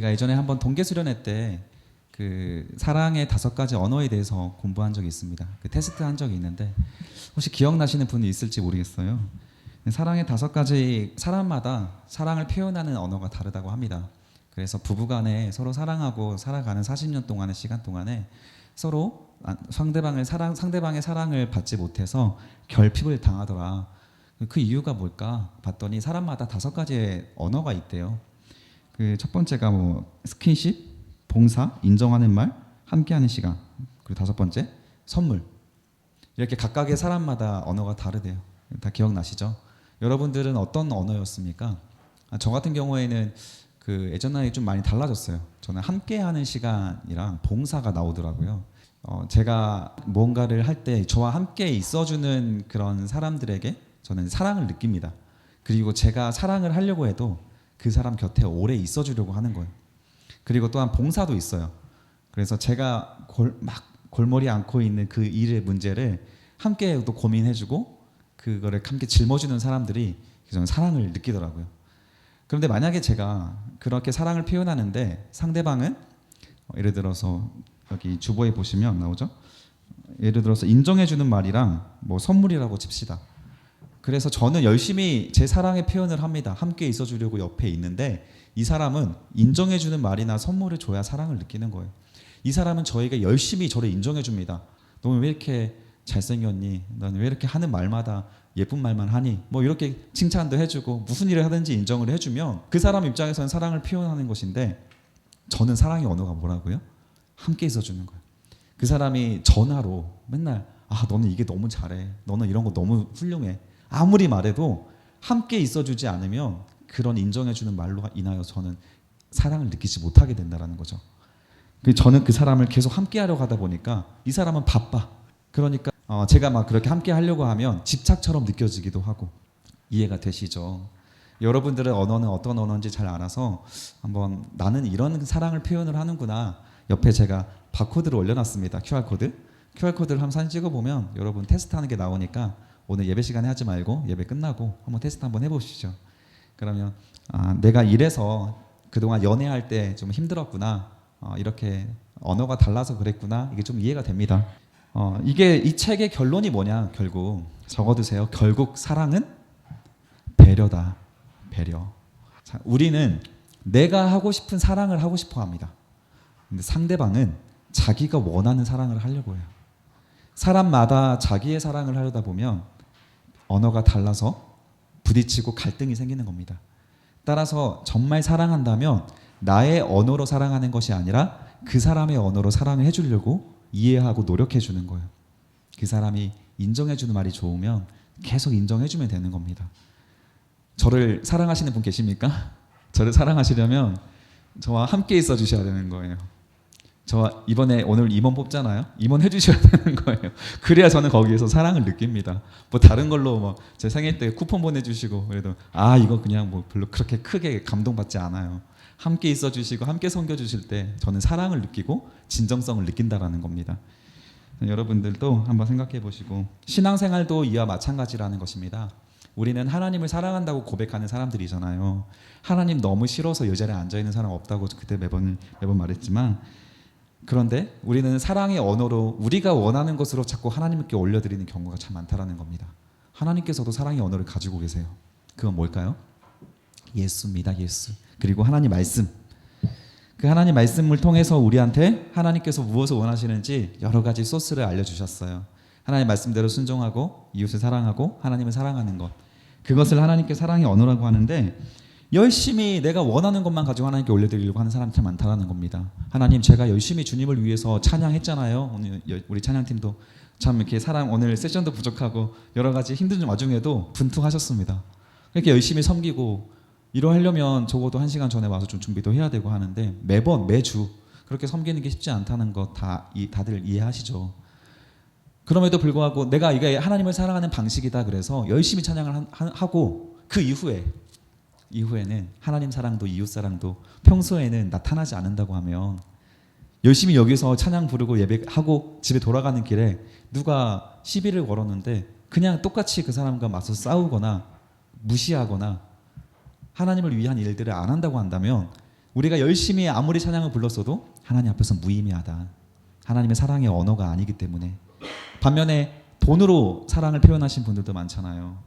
제가 예전에 한번 동계 수련회 때 그 사랑의 5가지 언어에 대해서 공부한 적이 있습니다. 그 테스트 한 적이 있는데 혹시 기억나시는 분이 있을지 모르겠어요. 사랑의 5가지 사람마다 사랑을 표현하는 언어가 다르다고 합니다. 그래서 부부간에 서로 사랑하고 살아가는 40년 동안의 시간 동안에 서로 상대방의 사랑을 받지 못해서 결핍을 당하더라. 그 이유가 뭘까 봤더니 사람마다 5가지의 언어가 있대요. 그 첫 번째가 뭐 스킨십, 봉사, 인정하는 말, 함께하는 시간. 그리고 5번째 선물. 이렇게 각각의 사람마다 언어가 다르대요. 다 기억나시죠? 여러분들은 어떤 언어였습니까? 저 같은 경우에는 그 예전에 좀 많이 달라졌어요. 저는 함께하는 시간이랑 봉사가 나오더라고요. 제가 뭔가를 할 때 저와 함께 있어주는 그런 사람들에게 저는 사랑을 느낍니다. 그리고 제가 사랑을 하려고 해도 그 사람 곁에 오래 있어주려고 하는 거예요. 그리고 또한 봉사도 있어요. 그래서 제가 막 골머리 앓고 있는 그 일의 문제를 함께 또 고민해주고 그거를 함께 짊어주는 사람들이 저는 사랑을 느끼더라고요. 그런데 만약에 제가 그렇게 사랑을 표현하는데 상대방은 예를 들어서 여기 주보에 보시면 나오죠. 예를 들어서 인정해주는 말이랑 뭐 선물이라고 칩시다. 그래서 저는 열심히 제 사랑의 표현을 합니다. 함께 있어주려고 옆에 있는데 이 사람은 인정해주는 말이나 선물을 줘야 사랑을 느끼는 거예요. 이 사람은 저에게 열심히 저를 인정해줍니다. 너는 왜 이렇게 잘생겼니? 너는 왜 이렇게 하는 말마다 예쁜 말만 하니? 뭐 이렇게 칭찬도 해주고 무슨 일을 하든지 인정을 해주면 그 사람 입장에서는 사랑을 표현하는 것인데 저는 사랑의 언어가 뭐라고요? 함께 있어주는 거예요. 그 사람이 전화로 맨날 너는 이게 너무 잘해. 너는 이런 거 너무 훌륭해. 아무리 말해도 함께 있어주지 않으면 그런 인정해주는 말로 인하여 저는 사랑을 느끼지 못하게 된다는 거죠. 저는 그 사람을 계속 함께 하려고 하다 보니까 이 사람은 바빠. 그러니까 제가 막 그렇게 함께 하려고 하면 집착처럼 느껴지기도 하고. 이해가 되시죠? 여러분들의 언어는 어떤 언어인지 잘 알아서 한번 나는 이런 사랑을 표현을 하는구나. 옆에 제가 바코드를 올려놨습니다. QR코드를 한번 사진 찍어보면 여러분 테스트하는 게 나오니까 오늘 예배 시간에 하지 말고 예배 끝나고 한번 테스트 한번 해보시죠. 그러면 내가 이래서 그동안 연애할 때 좀 힘들었구나. 이렇게 언어가 달라서 그랬구나. 이게 좀 이해가 됩니다. 이게 이 책의 결론이 뭐냐? 결국 적어두세요. 결국 사랑은 배려다. 배려. 자, 우리는 내가 하고 싶은 사랑을 하고 싶어 합니다. 근데 상대방은 자기가 원하는 사랑을 하려고 해요. 사람마다 자기의 사랑을 하려다 보면 언어가 달라서 부딪히고 갈등이 생기는 겁니다. 따라서 정말 사랑한다면 나의 언어로 사랑하는 것이 아니라 그 사람의 언어로 사랑을 해주려고 이해하고 노력해주는 거예요. 그 사람이 인정해주는 말이 좋으면 계속 인정해주면 되는 겁니다. 저를 사랑하시는 분 계십니까? 저를 사랑하시려면 저와 함께 있어 주셔야 되는 거예요. 저 이번에 오늘 임원 뽑잖아요. 임원 해주셔야 되는 거예요. 그래야 저는 거기에서 사랑을 느낍니다. 뭐 다른 걸로 뭐 제 생일 때 쿠폰 보내주시고 그래도 이거 그냥 뭐 별로 그렇게 크게 감동받지 않아요. 함께 있어주시고 함께 섬겨주실 때 저는 사랑을 느끼고 진정성을 느낀다라는 겁니다. 여러분들도 한번 생각해 보시고 신앙생활도 이와 마찬가지라는 것입니다. 우리는 하나님을 사랑한다고 고백하는 사람들이잖아요. 하나님 너무 싫어서 이 자리에 앉아있는 사람 없다고 그때 매번 말했지만 그런데 우리는 사랑의 언어로 우리가 원하는 것으로 자꾸 하나님께 올려드리는 경우가 참 많다라는 겁니다. 하나님께서도 사랑의 언어를 가지고 계세요. 그건 뭘까요? 예수입니다. 예수. 그리고 하나님 말씀. 그 하나님 말씀을 통해서 우리한테 하나님께서 무엇을 원하시는지 여러 가지 소스를 알려주셨어요. 하나님 말씀대로 순종하고 이웃을 사랑하고 하나님을 사랑하는 것. 그것을 하나님께 사랑의 언어라고 하는데 열심히 내가 원하는 것만 가지고 하나님께 올려드리려고 하는 사람이 참 많다라는 겁니다. 하나님 제가 열심히 주님을 위해서 찬양했잖아요. 오늘 우리 찬양팀도 참 이렇게 오늘 세션도 부족하고 여러 가지 힘든 와중에도 분투하셨습니다. 그렇게 열심히 섬기고 이러하려면 적어도 1시간 전에 와서 좀 준비도 해야 되고 하는데 매주 그렇게 섬기는 게 쉽지 않다는 거 다들 이해하시죠? 그럼에도 불구하고 내가 이게 하나님을 사랑하는 방식이다 그래서 열심히 찬양을 하고 그 이후에는 하나님 사랑도 이웃 사랑도 평소에는 나타나지 않는다고 하면 열심히 여기서 찬양 부르고 예배하고 집에 돌아가는 길에 누가 시비를 걸었는데 그냥 똑같이 그 사람과 맞서 싸우거나 무시하거나 하나님을 위한 일들을 안 한다고 한다면 우리가 열심히 아무리 찬양을 불렀어도 하나님 앞에서 무의미하다. 하나님의 사랑의 언어가 아니기 때문에. 반면에 돈으로 사랑을 표현하신 분들도 많잖아요.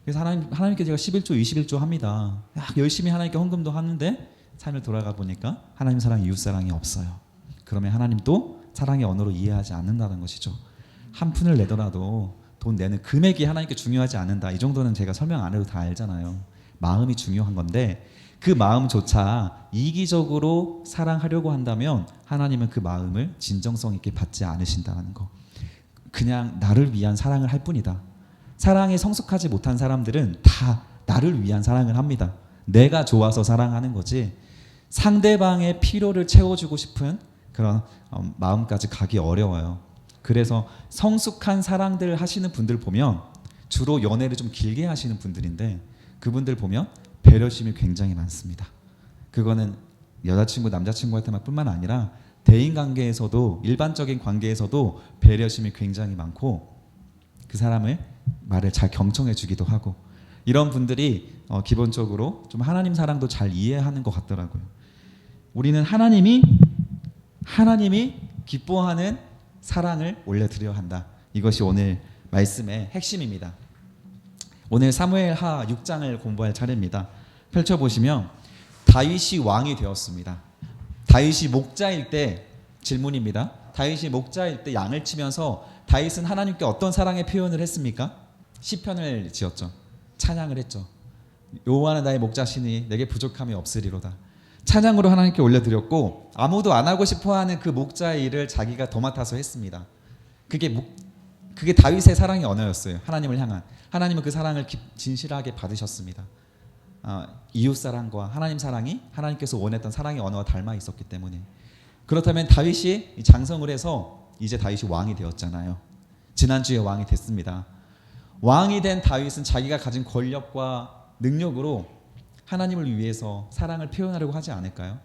그래서 하나님께 제가 11조 21조 합니다. 열심히 하나님께 헌금도 하는데 삶을 돌아가 보니까 하나님 사랑, 이웃 사랑이 없어요. 그러면 하나님도 사랑의 언어로 이해하지 않는다는 것이죠. 한 푼을 내더라도 돈 내는 금액이 하나님께 중요하지 않는다. 이 정도는 제가 설명 안 해도 다 알잖아요. 마음이 중요한 건데 그 마음조차 이기적으로 사랑하려고 한다면 하나님은 그 마음을 진정성 있게 받지 않으신다는 거. 그냥 나를 위한 사랑을 할 뿐이다. 사랑에 성숙하지 못한 사람들은 다 나를 위한 사랑을 합니다. 내가 좋아서 사랑하는 거지 상대방의 필요를 채워주고 싶은 그런 마음까지 가기 어려워요. 그래서 성숙한 사랑들 하시는 분들 보면 주로 연애를 좀 길게 하시는 분들인데 그분들 보면 배려심이 굉장히 많습니다. 그거는 여자친구, 남자친구한테만 뿐만 아니라 대인관계에서도 일반적인 관계에서도 배려심이 굉장히 많고 그 사람을 말을 잘 경청해 주기도 하고 이런 분들이 기본적으로 좀 하나님 사랑도 잘 이해하는 것 같더라고요. 우리는 하나님이 기뻐하는 사랑을 올려드려야 한다. 이것이 오늘 말씀의 핵심입니다. 오늘 사무엘하 6장을 공부할 차례입니다. 펼쳐보시면 다윗이 왕이 되었습니다. 다윗이 목자일 때 질문입니다. 다윗이 목자일 때 양을 치면서 다윗은 하나님께 어떤 사랑의 표현을 했습니까? 시편을 지었죠. 찬양을 했죠. 여호와는 나의 목자시니 내게 부족함이 없으리로다. 찬양으로 하나님께 올려드렸고 아무도 안 하고 싶어하는 그 목자의 일을 자기가 도맡아서 했습니다. 그게 다윗의 사랑의 언어였어요. 하나님을 향한. 하나님은 그 사랑을 진실하게 받으셨습니다. 이웃 사랑과 하나님 사랑이 하나님께서 원했던 사랑의 언어와 닮아 있었기 때문에. 그렇다면 다윗이 장성을 해서 이제 다윗이 왕이 되었잖아요. 지난주에 왕이 됐습니다. 왕이 된 다윗은 자기가 가진 권력과 능력으로 하나님을 위해서 사랑을 표현하려고 하지 않을까요?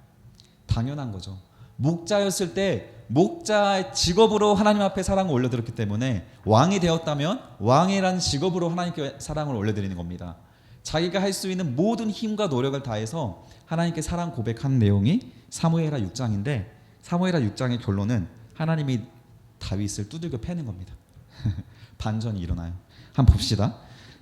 당연한 거죠. 목자였을 때 목자의 직업으로 하나님 앞에 사랑을 올려드렸기 때문에 왕이 되었다면 왕이라는 직업으로 하나님께 사랑을 올려드리는 겁니다. 자기가 할 수 있는 모든 힘과 노력을 다해서 하나님께 사랑 고백하는 내용이 사무엘하 6장인데 사무엘하 6장의 결론은 하나님이 다윗을 두들겨 패는 겁니다. 반전이 일어나요. 한번 봅시다.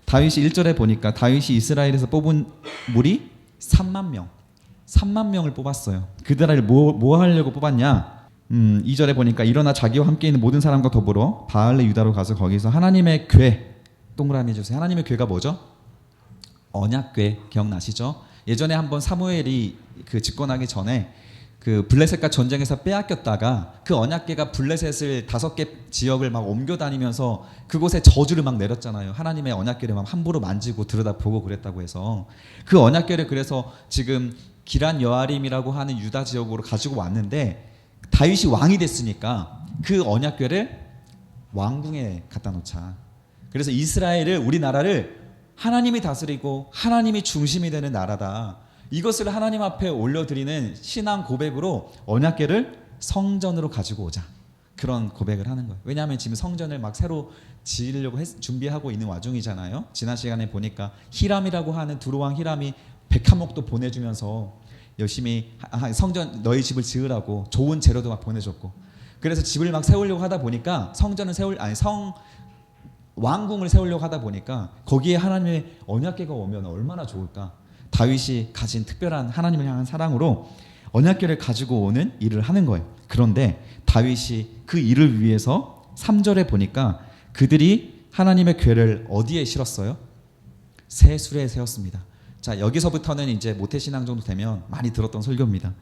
다윗이 1절에 보니까 다윗이 이스라엘에서 뽑은 무리 3만 명을 뽑았어요. 그들을 뭐 하려고 뽑았냐? 2절에 보니까 일어나 자기와 함께 있는 모든 사람과 더불어 바알레 유다로 가서 거기서 하나님의 궤 동그라미 해주세요. 하나님의 궤가 뭐죠? 언약궤 기억나시죠? 예전에 한번 사무엘이 집권하기 전에 그 블레셋과 전쟁에서 빼앗겼다가 그 언약궤가 블레셋을 5개 지역을 막 옮겨 다니면서 그곳에 저주를 막 내렸잖아요. 하나님의 언약궤를 막 함부로 만지고 들여다보고 그랬다고 해서 그 언약궤를 그래서 지금 기란 여아림이라고 하는 유다 지역으로 가지고 왔는데 다윗이 왕이 됐으니까 그 언약궤를 왕궁에 갖다 놓자. 그래서 이스라엘을 우리나라를 하나님이 다스리고 하나님이 중심이 되는 나라다. 이것을 하나님 앞에 올려드리는 신앙 고백으로 언약궤를 성전으로 가지고 오자. 그런 고백을 하는 거예요. 왜냐하면 지금 성전을 막 새로 지으려고 준비하고 있는 와중이잖아요. 지난 시간에 보니까 히람이라고 하는 두로왕 히람이 100한목도 보내주면서 열심히 성전 너희 집을 지으라고 좋은 재료도 막 보내줬고 그래서 집을 막 세우려고 하다 보니까 왕궁을 세우려고 하다 보니까 거기에 하나님의 언약궤가 오면 얼마나 좋을까. 다윗이 가진 특별한 하나님을 향한 사랑으로 언약궤를 가지고 오는 일을 하는 거예요. 그런데 다윗이 그 일을 위해서 3절에 보니까 그들이 하나님의 궤를 어디에 실었어요? 새 수레에 세웠습니다. 자, 여기서부터는 이제 모태신앙 정도 되면 많이 들었던 설교입니다.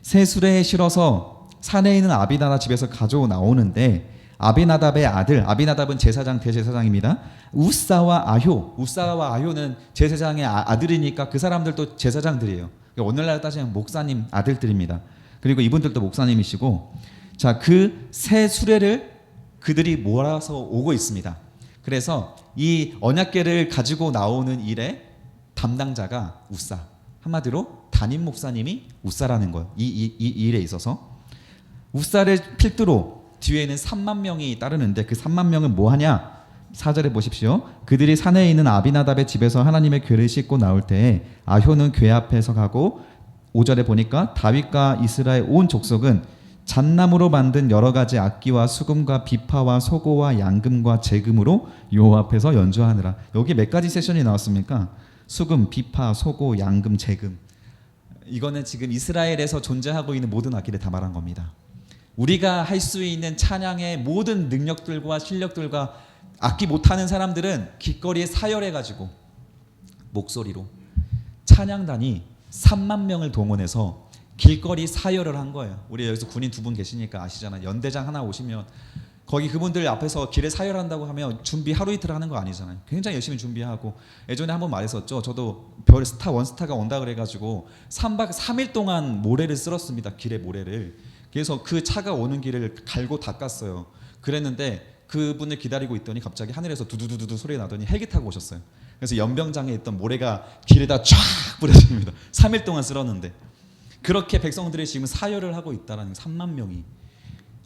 새 수레에 실어서 산에 있는 아비나답 집에서 가지고 나오는데 아비나답의 아들, 아비나답은 제사장, 대제사장입니다. 우사와 아효는 제사장의 아들이니까 그 사람들도 제사장들이에요. 오늘날 따지면 목사님 아들들입니다. 그리고 이분들도 목사님이시고, 자, 그 새 수레를 그들이 몰아서 오고 있습니다. 그래서 이 언약궤를 가지고 나오는 일에 담당자가 우사, 한마디로 담임 목사님이 우사라는 거예요. 이 일에 있어서 우사를 필두로 뒤에는 3만 명이 따르는데 그 3만 명은 뭐 하냐? 4절에 보십시오. 그들이 산에 있는 아비나답의 집에서 하나님의 궤를 싣고 나올 때에 아효는 궤 앞에서 가고 5절에 보니까 다윗과 이스라엘 온 족속은 잣나무로 만든 여러 가지 악기와 수금과 비파와 소고와 양금과 제금으로 여호와 앞에서 연주하느라. 여기 몇 가지 세션이 나왔습니까? 수금, 비파, 소고, 양금, 제금. 이거는 지금 이스라엘에서 존재하고 있는 모든 악기를 다 말한 겁니다. 우리가 할 수 있는 찬양의 모든 능력들과 실력들과 악기 못하는 사람들은 길거리에 사열해가지고 목소리로 찬양단이 3만 명을 동원해서 길거리 사열을 한 거예요. 우리 여기서 군인 두 분 계시니까 아시잖아요. 연대장 하나 오시면 거기 그분들 앞에서 길에 사열한다고 하면 준비 하루 이틀 하는 거 아니잖아요. 굉장히 열심히 준비하고, 예전에 한번 말했었죠. 저도 별 스타 원스타가 온다 그래가지고 3박 3일 동안 모래를 쓸었습니다. 길에 모래를. 그래서 그 차가 오는 길을 갈고 닦았어요. 그랬는데 그분을 기다리고 있더니 갑자기 하늘에서 두두두두 소리 나더니 헬기 타고 오셨어요. 그래서 연병장에 있던 모래가 길에다 쫙 뿌려집니다. 3일 동안 쓸었는데. 그렇게 백성들이 지금 사열을 하고 있다라는 3만 명이.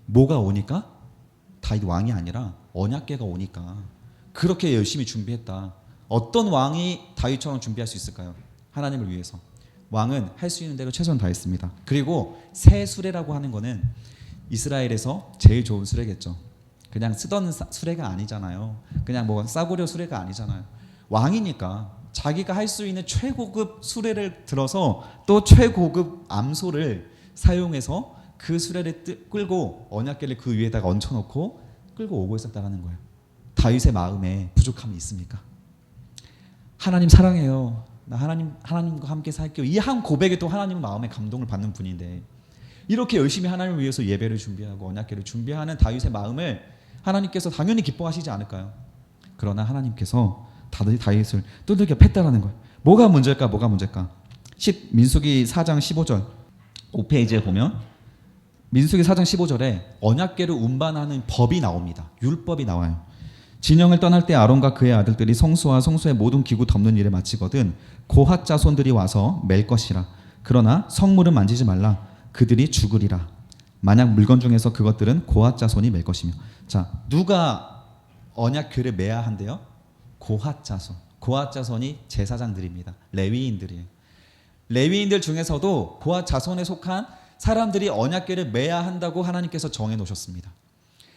뭐가 오니까? 다윗 왕이 아니라 언약궤가 오니까. 그렇게 열심히 준비했다. 어떤 왕이 다윗처럼 준비할 수 있을까요? 하나님을 위해서. 왕은 할 수 있는 대로 최선을 다했습니다. 그리고 새 수레라고 하는 거는 이스라엘에서 제일 좋은 수레겠죠. 그냥 쓰던 수레가 아니잖아요. 그냥 뭐 싸구려 수레가 아니잖아요. 왕이니까 자기가 할 수 있는 최고급 수레를 들어서 또 최고급 암소를 사용해서 그 수레를 끌고 언약궤를 그 위에다가 얹혀놓고 끌고 오고 있었다는 거예요. 다윗의 마음에 부족함이 있습니까? 하나님 사랑해요. 나 하나님과 함께 살게요. 이 한 고백에 또 하나님은 마음에 감동을 받는 분인데, 이렇게 열심히 하나님을 위해서 예배를 준비하고 언약궤를 준비하는 다윗의 마음을 하나님께서 당연히 기뻐하시지 않을까요? 그러나 하나님께서 다윗을 두들겨 팼다라는 거예요. 뭐가 문제일까? 뭐가 문제일까? 민수기 4장 15절 5페이지에 보면 민수기 4장 15절에 언약궤를 운반하는 법이 나옵니다. 율법이 나와요. 진영을 떠날 때 아론과 그의 아들들이 성소와 성소의 모든 기구 덮는 일을 마치거든 고핫 자손들이 와서 맬 것이라. 그러나 성물은 만지지 말라. 그들이 죽으리라. 만약 물건 중에서 그것들은 고핫 자손이 맬 것이며. 자, 누가 언약궤를 매야 한대요? 고핫 자손. 고핫 자손이 제사장들입니다. 레위인들이에요. 레위인들 중에서도 고핫 자손에 속한 사람들이 언약궤를 매야 한다고 하나님께서 정해 놓으셨습니다.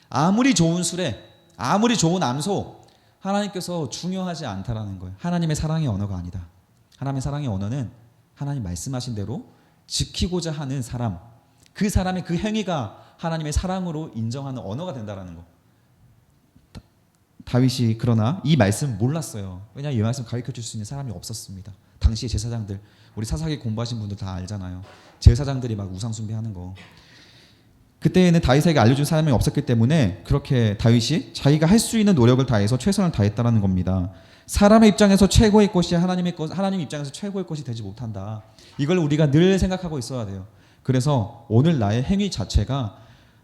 아무리 좋은 수레, 아무리 좋은 암소, 하나님께서 중요하지 않다라는 거예요. 하나님의 사랑의 언어가 아니다. 하나님의 사랑의 언어는 하나님 말씀하신 대로 지키고자 하는 사람, 그 사람의 그 행위가 하나님의 사랑으로 인정하는 언어가 된다라는 거. 다윗이 그러나 이 말씀 몰랐어요. 왜냐하면 이 말씀 가르쳐줄 수 있는 사람이 없었습니다. 당시의 제사장들, 우리 사사기 공부하신 분들 다 알잖아요. 제사장들이 막 우상 숭배하는 거. 그때에는 다윗에게 알려준 사람이 없었기 때문에 그렇게 다윗이 자기가 할 수 있는 노력을 다해서 최선을 다했다라는 겁니다. 사람의 입장에서 최고의 것이 하나님 입장에서 최고의 것이 되지 못한다. 이걸 우리가 늘 생각하고 있어야 돼요. 그래서 오늘 나의 행위 자체가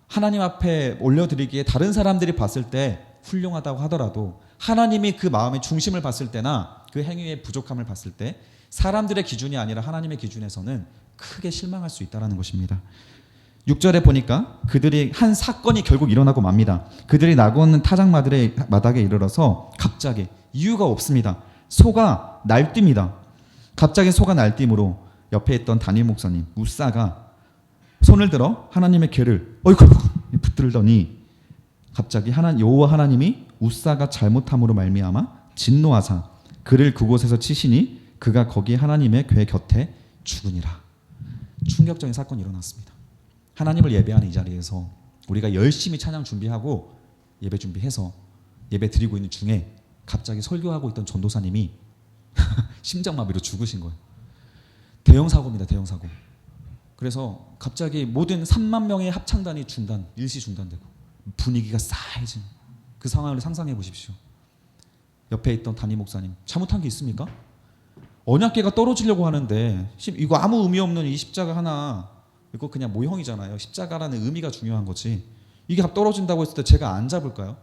하나님 앞에 올려드리기에 다른 사람들이 봤을 때 훌륭하다고 하더라도 하나님이 그 마음의 중심을 봤을 때나 그 행위의 부족함을 봤을 때 사람들의 기준이 아니라 하나님의 기준에서는 크게 실망할 수 있다는 것입니다. 6절에 보니까 그들이 한 사건이 결국 일어나고 맙니다. 그들이 나고는 타작마당에 이르러서 갑자기 이유가 없습니다. 소가 날뜁니다. 갑자기 소가 날뛰므로 옆에 있던 다니엘 목사님 우사가 손을 들어 하나님의 궤를 붙들더니 갑자기 여호와 하나님이 우사가 잘못함으로 말미암아 진노하사 그를 그곳에서 치시니 그가 거기 하나님의 궤 곁에 죽으니라. 충격적인 사건이 일어났습니다. 하나님을 예배하는 이 자리에서 우리가 열심히 찬양 준비하고 예배 준비해서 예배 드리고 있는 중에 갑자기 설교하고 있던 전도사님이 심장마비로 죽으신 거예요. 대형 사고입니다. 대형 사고. 그래서 갑자기 모든 3만 명의 합창단이 일시 중단되고 분위기가 싸해진 그 상황을 상상해 보십시오. 옆에 있던 담임 목사님 잘못한 게 있습니까? 언약궤가 떨어지려고 하는데 이거 아무 의미 없는 이 십자가 하나, 이거 그냥 모형이잖아요. 십자가라는 의미가 중요한 거지. 이게 떨어진다고 했을 때 제가 안 잡을까요?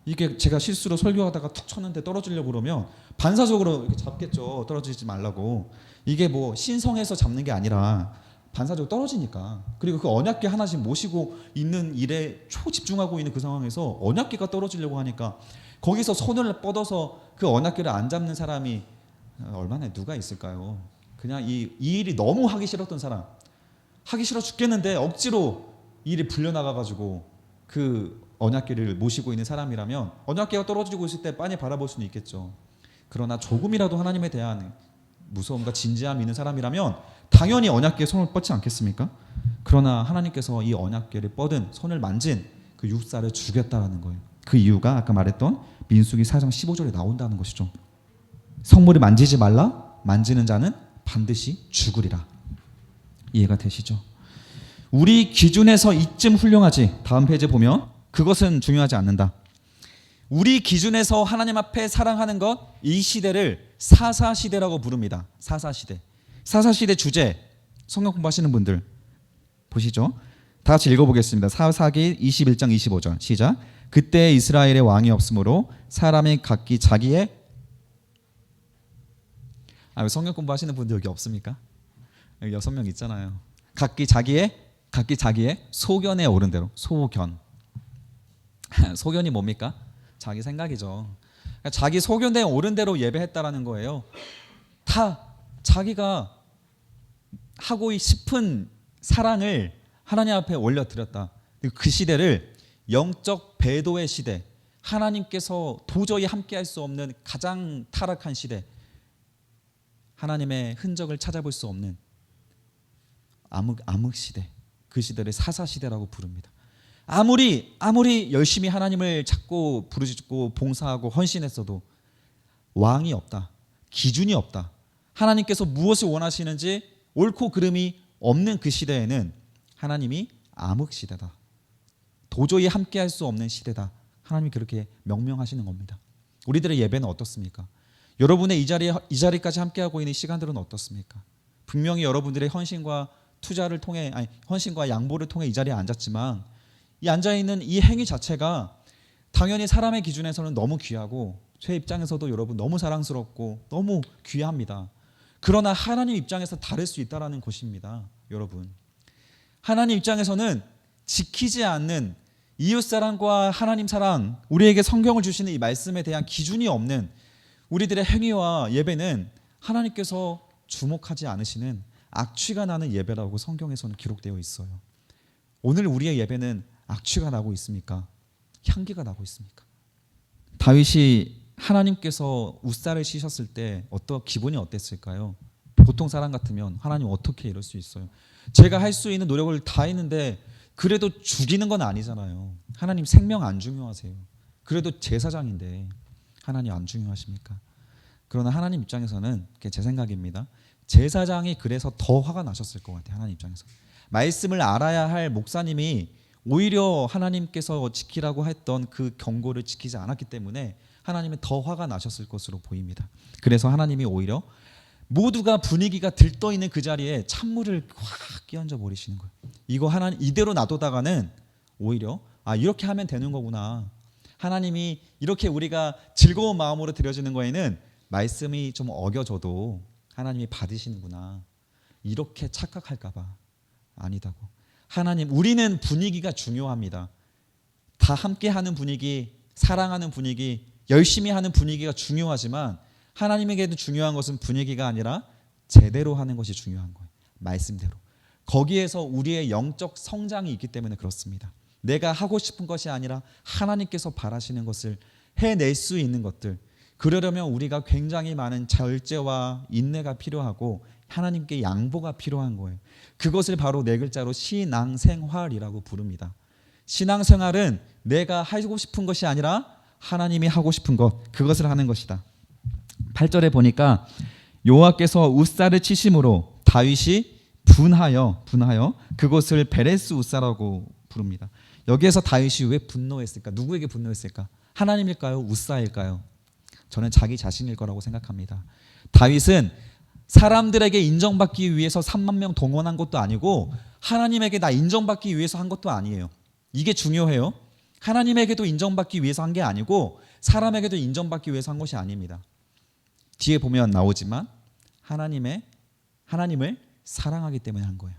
이게 제가 실수로 설교하다가 툭 쳤는데 떨어지려고 그러면 반사적으로 이렇게 잡겠죠. 떨어지지 말라고. 이게 뭐 신성해서 잡는 게 아니라 반사적으로 떨어지니까. 그리고 그 언약궤 하나씩 모시고 있는 일에 초집중하고 있는 그 상황에서 언약궤가 떨어지려고 하니까 거기서 손을 뻗어서 그 언약궤를 안 잡는 사람이 얼마나 누가 있을까요? 그냥 이 일이 너무 하기 싫었던 사람, 하기 싫어 죽겠는데 억지로 이 일이 불려나가가지고 그 언약궤를 모시고 있는 사람이라면 언약궤가 떨어지고 있을 때 빤히 바라볼 수는 있겠죠. 그러나 조금이라도 하나님에 대한 무서움과 진지함이 있는 사람이라면 당연히 언약궤에 손을 뻗지 않겠습니까? 그러나 하나님께서 이 언약궤를 뻗은 손을 만진 그 육사를 죽였다라는 거예요. 그 이유가 아까 말했던 민수기 4장 15절에 나온다는 것이죠. 성물을 만지지 말라, 만지는 자는 반드시 죽으리라. 이해가 되시죠? 우리 기준에서 이쯤 훌륭하지, 다음 페이지 보면 그것은 중요하지 않는다. 우리 기준에서 하나님 앞에 사랑하는 것, 이 시대를 사사시대라고 부릅니다. 사사시대. 사사시대 주제, 성경 공부하시는 분들 보시죠. 다 같이 읽어보겠습니다. 사사기 21장 25절 시작. 그때 이스라엘의 왕이 없으므로 사람이 각기 자기의 성경 공부하시는 분들 여기 없습니까? 여기 6명 있잖아요. 각기 자기의 소견에 오른 대로. 소견. 소견이 뭡니까? 자기 생각이죠. 자기 소견에 오른 대로 예배했다라는 거예요. 다 자기가 하고 싶은 사랑을 하나님 앞에 올려드렸다. 그 시대를 영적 배도의 시대, 하나님께서 도저히 함께할 수 없는 가장 타락한 시대, 하나님의 흔적을 찾아볼 수 없는 암흑 시대, 그 시대를 사사시대라고 부릅니다. 아무리 열심히 하나님을 찾고 부르짖고 봉사하고 헌신했어도 왕이 없다, 기준이 없다, 하나님께서 무엇을 원하시는지 옳고 그름이 없는 그 시대에는 하나님이 암흑 시대다, 도저히 함께할 수 없는 시대다, 하나님이 그렇게 명명하시는 겁니다. 우리들의 예배는 어떻습니까? 여러분의 이 자리까지 함께하고 있는 시간들은 어떻습니까? 분명히 여러분들의 헌신과 투자를 통해, 헌신과 양보를 통해 이 자리에 앉았지만 이 앉아있는 이 행위 자체가 당연히 사람의 기준에서는 너무 귀하고 제 입장에서도 여러분 너무 사랑스럽고 너무 귀합니다. 그러나 하나님 입장에서 다를 수 있다는 것입니다. 여러분, 하나님 입장에서는 지키지 않는 이웃사랑과 하나님 사랑, 우리에게 성경을 주시는 이 말씀에 대한 기준이 없는 우리들의 행위와 예배는 하나님께서 주목하지 않으시는 악취가 나는 예배라고 성경에서는 기록되어 있어요. 오늘 우리의 예배는 악취가 나고 있습니까? 향기가 나고 있습니까? 다윗이 하나님께서 웃사를 씻었을 때 기분이 어땠을까요? 보통 사람 같으면 하나님 어떻게 이럴 수 있어요? 제가 할 수 있는 노력을 다 했는데 그래도 죽이는 건 아니잖아요. 하나님 생명 안 중요하세요. 그래도 제사장인데 하나님 안 중요하십니까? 그러나 하나님 입장에서는, 제 생각입니다, 제사장이 그래서 더 화가 나셨을 것 같아요. 하나님 입장에서 말씀을 알아야 할 목사님이 오히려 하나님께서 지키라고 했던 그 경고를 지키지 않았기 때문에 하나님은 더 화가 나셨을 것으로 보입니다. 그래서 하나님이 오히려 모두가 분위기가 들떠있는 그 자리에 찬물을 확 끼얹어 버리시는 거예요. 이거 하나님 이대로 놔두다가는 오히려 이렇게 하면 되는 거구나, 하나님이 이렇게 우리가 즐거운 마음으로 드려지는 거에는 말씀이 좀 어겨져도 하나님이 받으시는구나, 이렇게 착각할까 봐. 아니다고. 하나님, 우리는 분위기가 중요합니다. 다 함께하는 분위기, 사랑하는 분위기, 열심히 하는 분위기가 중요하지만 하나님에게도 중요한 것은 분위기가 아니라 제대로 하는 것이 중요한 거예요. 말씀대로. 거기에서 우리의 영적 성장이 있기 때문에 그렇습니다. 내가 하고 싶은 것이 아니라 하나님께서 바라시는 것을 해낼 수 있는 것들, 그러려면 우리가 굉장히 많은 절제와 인내가 필요하고 하나님께 양보가 필요한 거예요. 그것을 바로 4글자로 신앙생활이라고 부릅니다. 신앙생활은 내가 하고 싶은 것이 아니라 하나님이 하고 싶은 것, 그것을 하는 것이다. 8절에 보니까 여호와께서 웃사를 치심으로 다윗이 분하여 그것을 베레스 웃사라고 부릅니다. 여기에서 다윗이 왜 분노했을까? 누구에게 분노했을까? 하나님일까요? 웃사일까요? 저는 자기 자신일 거라고 생각합니다. 다윗은 사람들에게 인정받기 위해서 3만 명 동원한 것도 아니고 하나님에게 나 인정받기 위해서 한 것도 아니에요. 이게 중요해요. 하나님에게도 인정받기 위해서 한 게 아니고 사람에게도 인정받기 위해서 한 것이 아닙니다. 뒤에 보면 나오지만 하나님을 사랑하기 때문에 한 거예요.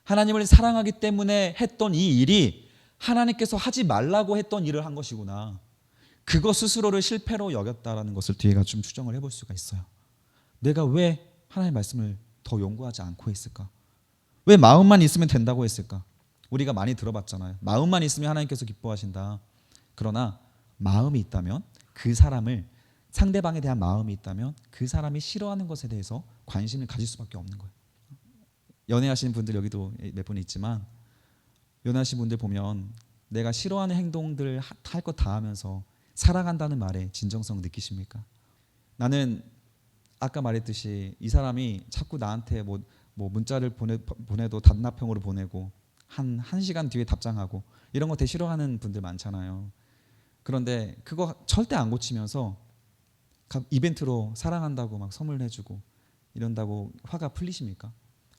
하나님을 사랑하기 때문에 했던 이 일이 하나님께서 하지 말라고 했던 일을 한 것이구나, 그거 스스로를 실패로 여겼다라는 것을 뒤에가 좀 추정을 해볼 수가 있어요. 내가 왜 하나님의 말씀을 더 연구하지 않고 있을까? 왜 마음만 있으면 된다고 했을까? 우리가 많이 들어봤잖아요. 마음만 있으면 하나님께서 기뻐하신다. 그러나 마음이 있다면 그 사람을 상대방에 대한 마음이 있다면 그 사람이 싫어하는 것에 대해서 관심을 가질 수밖에 없는 거예요. 연애하시는 분들 여기도 몇 분 있지만 연애하시는 분들 보면 내가 싫어하는 행동들 할 것 다 하면서 사랑한다는 말에 진정성 느끼십니까? 나는 아까 말했듯이 이 사람이 자꾸 나한테 뭐 문자를 보내도 단답형으로 보내고 한 시간 뒤에 답장하고 이런 거 되게 싫어하는 분들 많잖아요. 그런데 그거 절대 안 고치면서 이벤트로 사랑한다고 막 선물해주고 이런다고 화가 풀리십니까?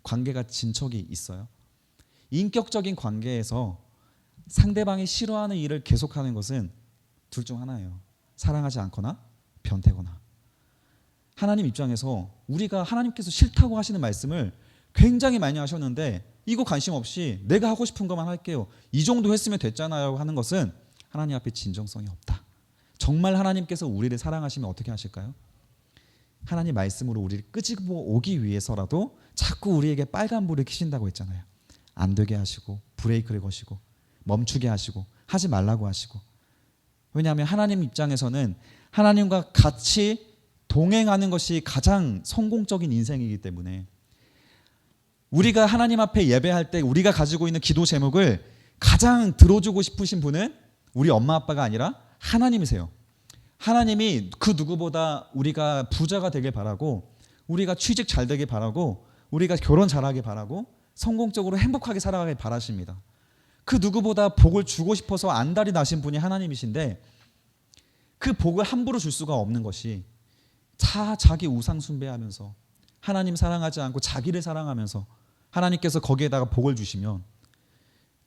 관계가 진척이 있어요? 인격적인 관계에서 상대방이 싫어하는 일을 계속하는 것은 둘 중 하나예요. 사랑하지 않거나 변태거나. 하나님 입장에서 우리가 하나님께서 싫다고 하시는 말씀을 굉장히 많이 하셨는데 이거 관심 없이 내가 하고 싶은 것만 할게요. 이 정도 했으면 됐잖아요 하는 것은 하나님 앞에 진정성이 없다. 정말 하나님께서 우리를 사랑하시면 어떻게 하실까요? 하나님 말씀으로 우리를 끄집어 오기 위해서라도 자꾸 우리에게 빨간불을 켜신다고 했잖아요. 안 되게 하시고 브레이크를 거시고 멈추게 하시고 하지 말라고 하시고. 왜냐하면 하나님 입장에서는 하나님과 같이 동행하는 것이 가장 성공적인 인생이기 때문에 우리가 하나님 앞에 예배할 때 우리가 가지고 있는 기도 제목을 가장 들어주고 싶으신 분은 우리 엄마 아빠가 아니라 하나님이세요. 하나님이 그 누구보다 우리가 부자가 되길 바라고 우리가 취직 잘 되길 바라고 우리가 결혼 잘하길 바라고 성공적으로 행복하게 살아가길 바라십니다. 그 누구보다 복을 주고 싶어서 안달이 나신 분이 하나님이신데 그 복을 함부로 줄 수가 없는 것이 자기 우상 숭배하면서 하나님 사랑하지 않고 자기를 사랑하면서 하나님께서 거기에다가 복을 주시면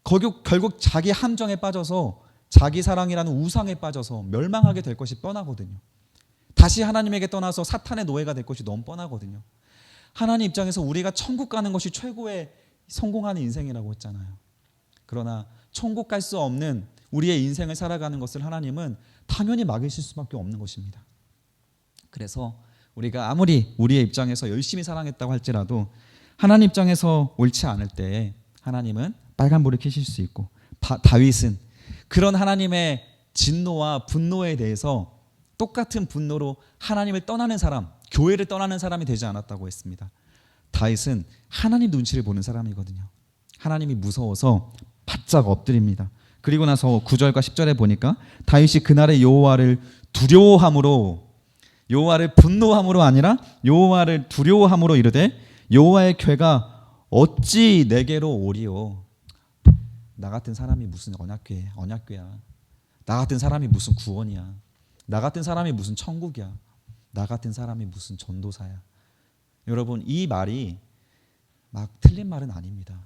결국 자기 함정에 빠져서 자기 사랑이라는 우상에 빠져서 멸망하게 될 것이 뻔하거든요. 다시 하나님에게 떠나서 사탄의 노예가 될 것이 너무 뻔하거든요. 하나님 입장에서 우리가 천국 가는 것이 최고의 성공하는 인생이라고 했잖아요. 그러나 천국 갈 수 없는 우리의 인생을 살아가는 것을 하나님은 당연히 막으실 수밖에 없는 것입니다. 그래서 우리가 아무리 우리의 입장에서 열심히 사랑했다고 할지라도 하나님 입장에서 옳지 않을 때 하나님은 빨간불을 켜실 수 있고 다윗은 그런 하나님의 진노와 분노에 대해서 똑같은 분노로 하나님을 떠나는 사람, 교회를 떠나는 사람이 되지 않았다고 했습니다. 다윗은 하나님 눈치를 보는 사람이거든요. 하나님이 무서워서 바짝 엎드립니다. 그리고 나서 9절과 10절에 보니까 다윗이 그날의 여호와를 두려워함으로 여호와를 분노함으로 아니라 여호와를 두려워함으로 이르되 여호와의 궤가 어찌 내게로 오리요. 나 같은 사람이 무슨 언약궤야. 나 같은 사람이 무슨 구원이야. 나 같은 사람이 무슨 천국이야. 나 같은 사람이 무슨 전도사야. 여러분 이 말이 막 틀린 말은 아닙니다.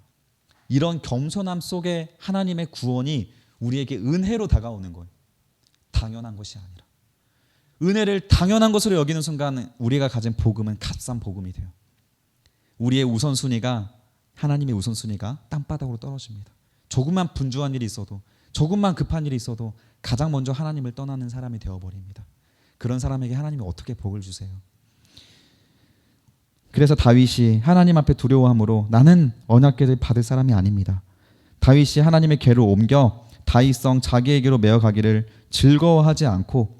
이런 겸손함 속에 하나님의 구원이 우리에게 은혜로 다가오는 거예요. 당연한 것이 아니라. 은혜를 당연한 것으로 여기는 순간 우리가 가진 복음은 값싼 복음이 돼요. 우리의 우선순위가 하나님의 우선순위가 땅바닥으로 떨어집니다. 조금만 분주한 일이 있어도 조금만 급한 일이 있어도 가장 먼저 하나님을 떠나는 사람이 되어버립니다. 그런 사람에게 하나님이 어떻게 복을 주세요? 그래서 다윗이 하나님 앞에 두려워함으로 나는 언약궤를 받을 사람이 아닙니다. 다윗이 하나님의 궤를 옮겨 다윗성 자기에게로 메어가기를 즐거워하지 않고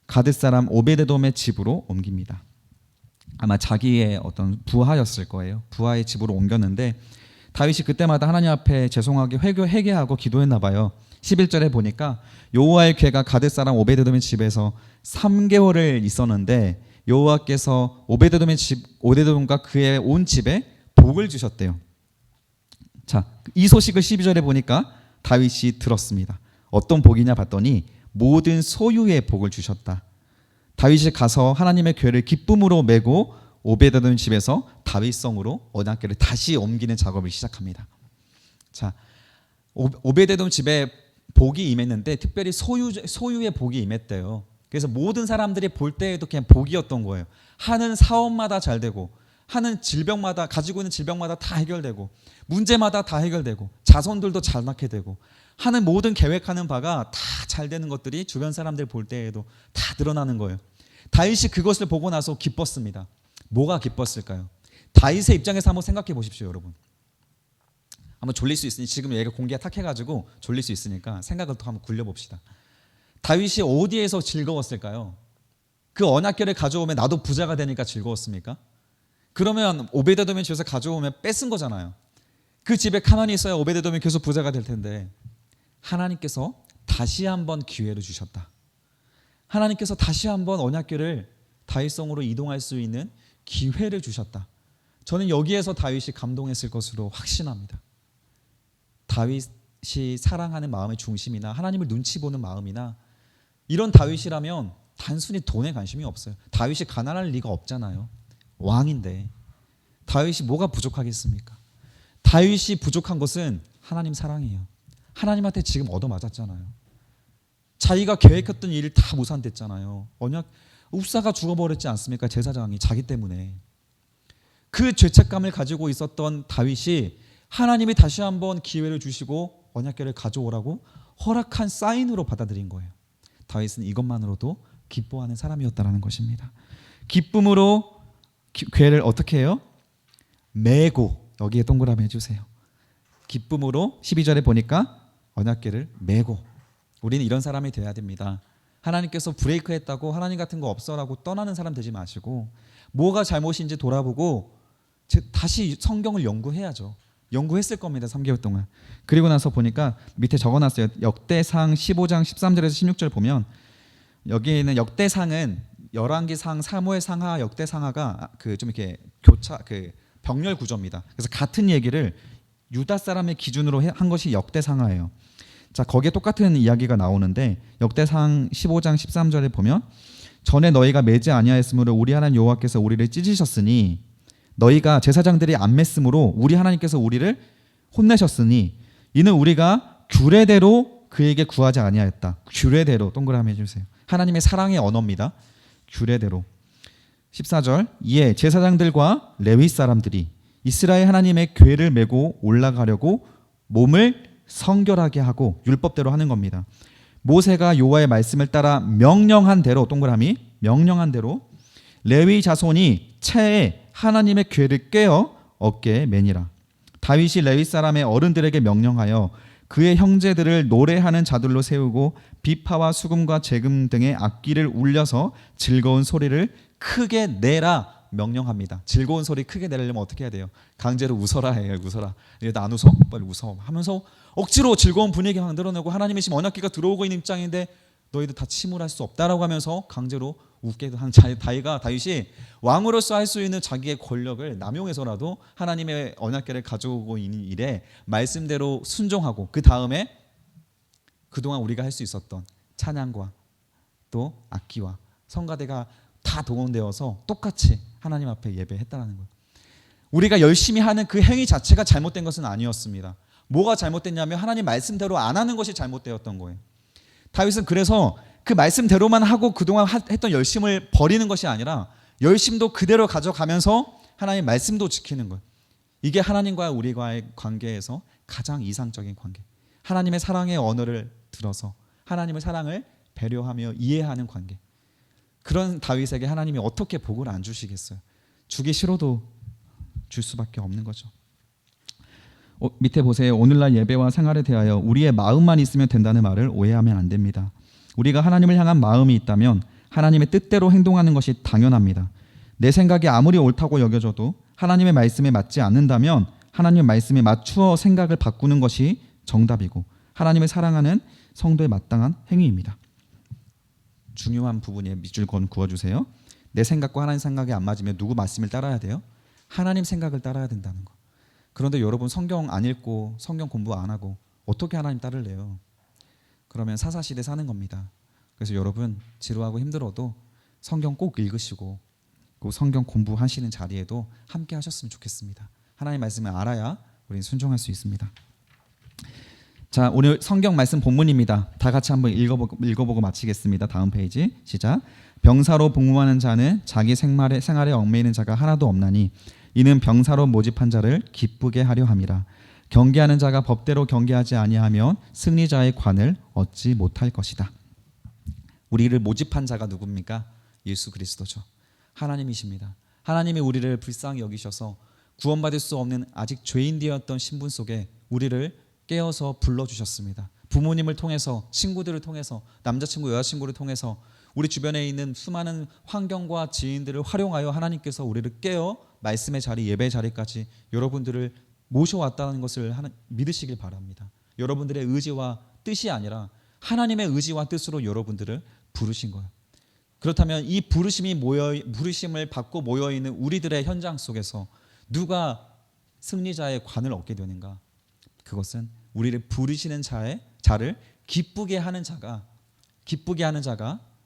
가드 사람 오베데돔의 집으로 옮깁니다. 아마 자기의 어떤 부하였을 거예요. 부하의 집으로 옮겼는데 다윗이 그때마다 하나님 앞에 죄송하게 회개하고 기도했나 봐요. 11절에 보니까 여호와의 궤가 가드 사람 오베데돔의 집에서 3개월을 있었는데 여호와께서 오베데돔과 그의 온 집에 복을 주셨대요. 자, 이 소식을 12절에 보니까 다윗이 들었습니다. 어떤 복이냐 봤더니 모든 소유의 복을 주셨다. 다윗이 가서 하나님의 궤를 기쁨으로 메고 오베데돔 집에서 다윗성으로 언약궤를 다시 옮기는 작업을 시작합니다. 자, 오베데돔 집에 복이 임했는데 특별히 소유의 복이 임했대요. 그래서 모든 사람들이 볼 때에도 그냥 복이었던 거예요. 하는 사업마다 잘 되고 하는 질병마다 가지고 있는 질병마다 다 해결되고 문제마다 다 해결되고 자손들도 잘 낳게 되고 하는 모든 계획하는 바가 다 잘 되는 것들이 주변 사람들 볼 때에도 다 드러나는 거예요. 다윗이 그것을 보고 나서 기뻤습니다. 뭐가 기뻤을까요? 다윗의 입장에서 한번 생각해 보십시오, 여러분. 한번 졸릴 수 있으니 지금 얘가 공기가 탁해가지고 졸릴 수 있으니까 생각을 또 한번 굴려봅시다. 다윗이 어디에서 즐거웠을까요? 그 언약궤를 가져오면 나도 부자가 되니까 즐거웠습니까? 그러면 오베데돔이 집에서 가져오면 뺏은 거잖아요. 그 집에 가만히 있어야 오베데돔이 계속 부자가 될 텐데 하나님께서 다시 한번 기회를 주셨다. 하나님께서 다시 한번 언약궤를 다윗성으로 이동할 수 있는 기회를 주셨다. 저는 여기에서 다윗이 감동했을 것으로 확신합니다. 다윗이 사랑하는 마음의 중심이나 하나님을 눈치 보는 마음이나 이런 다윗이라면 단순히 돈에 관심이 없어요. 다윗이 가난할 리가 없잖아요. 왕인데 다윗이 뭐가 부족하겠습니까? 다윗이 부족한 것은 하나님 사랑이에요. 하나님한테 지금 얻어맞았잖아요. 자기가 계획했던 일을 다 무산됐잖아요. 언약 웁사가 죽어버렸지 않습니까? 제사장이 자기 때문에. 그 죄책감을 가지고 있었던 다윗이 하나님이 다시 한번 기회를 주시고 언약궤를 가져오라고 허락한 사인으로 받아들인 거예요. 다윗은 이것만으로도 기뻐하는 사람이었다는 것입니다. 기쁨으로 궤를 어떻게 해요? 메고, 여기에 동그라미 해주세요. 기쁨으로 12절에 보니까 언약궤를 메고, 우리는 이런 사람이 돼야 됩니다. 하나님께서 브레이크했다고 하나님 같은 거 없어라고 떠나는 사람 되지 마시고 뭐가 잘못인지 돌아보고 다시 성경을 연구해야죠. 연구했을 겁니다. 3개월 동안. 그리고 나서 보니까 밑에 적어놨어요. 역대상 15장 13절에서 16절 보면 여기에는 역대상은 열왕기상, 사무엘상하, 역대상하가 좀 이렇게 교차 병렬 구조입니다. 그래서 같은 얘기를 유다 사람의 기준으로 한 것이 역대상하예요. 자, 거기에 똑같은 이야기가 나오는데 역대상 15장 13절에 보면 전에 너희가 매지 아니하였으므로 우리 하나님 여호와께서 우리를 찢으셨으니 너희가 제사장들이 안 맸으므로 우리 하나님께서 우리를 혼내셨으니 이는 우리가 규례대로 그에게 구하지 아니하였다. 규례대로 동그라미 해주세요. 하나님의 사랑의 언어입니다. 규례대로. 14절 이에 제사장들과 레위 사람들이 이스라엘 하나님의 궤를 메고 올라가려고 몸을 성결하게 하고 율법대로 하는 겁니다. 모세가 여호와의 말씀을 따라 명령한 대로 동그라미 명령한 대로 레위 자손이 채에 하나님의 궤를 꿰어 어깨에 매니라. 다윗이 레위 사람의 어른들에게 명령하여 그의 형제들을 노래하는 자들로 세우고 비파와 수금과 재금 등의 악기를 울려서 즐거운 소리를 크게 내라 명령합니다. 즐거운 소리 크게 내려면 어떻게 해야 돼요? 강제로 웃어라 해요. 웃어라. 나 안 웃어? 빨리 웃어 하면서 억지로 즐거운 분위기 만들어내고 하나님의 지금 언약궤가 들어오고 있는 입장인데 너희들 다 침울할 수 없다라고 하면서 강제로 웃게 한 다윗이 왕으로서 할 수 있는 자기의 권력을 남용해서라도 하나님의 언약궤를 가져오고 있는 일에 말씀대로 순종하고 그 다음에 그동안 우리가 할 수 있었던 찬양과 또 악기와 성가대가 다 동원되어서 똑같이 하나님 앞에 예배했다는 거예요. 우리가 열심히 하는 그 행위 자체가 잘못된 것은 아니었습니다. 뭐가 잘못됐냐면 하나님 말씀대로 안 하는 것이 잘못되었던 거예요. 다윗은 그래서 그 말씀대로만 하고 그동안 했던 열심을 버리는 것이 아니라 열심도 그대로 가져가면서 하나님 말씀도 지키는 거예요. 이게 하나님과 우리와의 관계에서 가장 이상적인 관계. 하나님의 사랑의 언어를 들어서 하나님의 사랑을 배려하며 이해하는 관계. 그런 다윗에게 하나님이 어떻게 복을 안 주시겠어요? 주기 싫어도 줄 수밖에 없는 거죠. 밑에 보세요. 오늘날 예배와 생활에 대하여 우리의 마음만 있으면 된다는 말을 오해하면 안 됩니다. 우리가 하나님을 향한 마음이 있다면 하나님의 뜻대로 행동하는 것이 당연합니다. 내 생각이 아무리 옳다고 여겨져도 하나님의 말씀에 맞지 않는다면 하나님의 말씀에 맞추어 생각을 바꾸는 것이 정답이고 하나님을 사랑하는 성도의 마땅한 행위입니다. 중요한 부분에 밑줄 그어주세요. 내 생각과 하나님 생각이 안 맞으면 누구 말씀을 따라야 돼요? 하나님 생각을 따라야 된다는 거. 그런데 여러분 성경 안 읽고 성경 공부 안 하고 어떻게 하나님 따를래요? 그러면 사사시대 사는 겁니다. 그래서 여러분 지루하고 힘들어도 성경 꼭 읽으시고 그 성경 공부하시는 자리에도 함께 하셨으면 좋겠습니다. 하나님 말씀을 알아야 우리는 순종할 수 있습니다. 자, 오늘 성경 말씀 본문입니다. 다 같이 한번 읽어보고 마치겠습니다. 다음 페이지 시작. 병사로 복무하는 자는 자기 생활에 얽매이는 자가 하나도 없나니 이는 병사로 모집한 자를 기쁘게 하려 함이라. 경계하는 자가 법대로 경계하지 아니하면 승리자의 관을 얻지 못할 것이다. 우리를 모집한 자가 누굽니까? 예수 그리스도죠. 하나님이십니다. 하나님이 우리를 불쌍히 여기셔서 구원받을 수 없는 아직 죄인 되었던 신분 속에 우리를 깨어서 불러주셨습니다. 부모님을 통해서, 친구들을 통해서, 남자친구, 여자친구를 통해서 우리 주변에 있는 수많은 환경과 지인들을 활용하여 하나님께서 우리를 깨어 말씀의 자리, 예배의 자리까지 여러분들을 모셔왔다는 것을 믿으시길 바랍니다. 여러분들의 의지와 뜻이 아니라 하나님의 의지와 뜻으로 여러분들을 부르신 거예요. 그렇다면 이 부르심을 받고 모여있는 우리들의 현장 속에서 누가 승리자의 관을 얻게 되는가? 그것은 우리를 부르시는 자를 기쁘게 하는 자가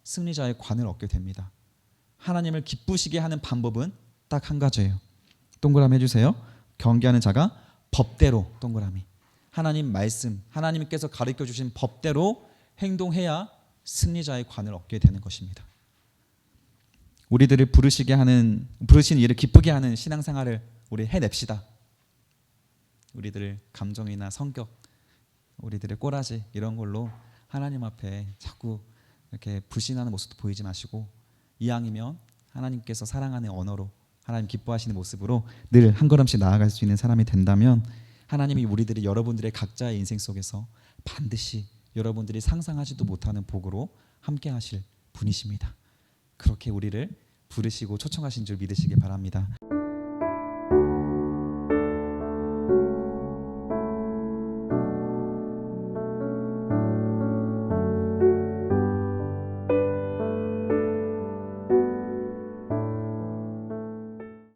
승리자의 관을 얻게 됩니다. 하나님을 기쁘시게 하는 방법은 딱 한 가지예요. 동그라미 해주세요. 경계하는 자가 법대로, 동그라미. 하나님 말씀, 하나님께서 가르쳐 주신 법대로 행동해야 승리자의 관을 얻게 되는 것입니다. 우리들을 부르신 이를 기쁘게 하는 신앙생활을 우리 해냅시다. 우리들의 감정이나 성격, 우리들의 꼬라지 이런 걸로 하나님 앞에 자꾸 이렇게 불신하는 모습도 보이지 마시고, 이왕이면 하나님께서 사랑하는 언어로, 하나님 기뻐하시는 모습으로 늘 한 걸음씩 나아갈 수 있는 사람이 된다면 하나님이 우리들이 여러분들의 각자의 인생 속에서 반드시 여러분들이 상상하지도 못하는 복으로 함께 하실 분이십니다. 그렇게 우리를 부르시고 초청하신 줄 믿으시기 바랍니다.